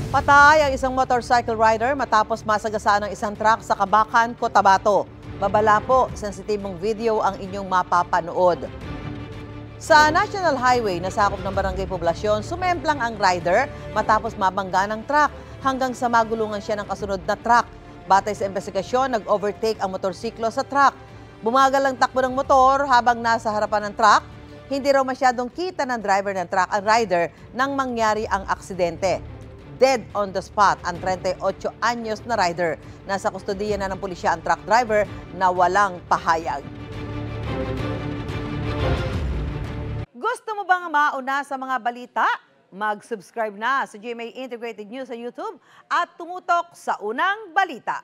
Patay ang isang motorcycle rider matapos masagasaan ng isang truck sa Kabakan, Cotabato. Babala po, sensitibong video ang inyong mapapanood. Sa National Highway na sakop ng Barangay Poblasyon, sumemplang ang rider matapos mabangga ng truck hanggang sa magulungan siya ng kasunod na truck. Batay sa investigasyon, nag-overtake ang motorsiklo sa truck. Bumagal ang takbo ng motor habang nasa harapan ng truck. Hindi raw masyadong kita ng driver ng truck ang rider nang mangyari ang aksidente. Dead on the spot ang 38 anyos na rider. Nasa kustodiya na ng pulisya ang truck driver na walang pahayag. Gusto mo bang mauna sa mga balita? Mag-subscribe na sa GMA Integrated News sa YouTube at tumutok sa unang balita.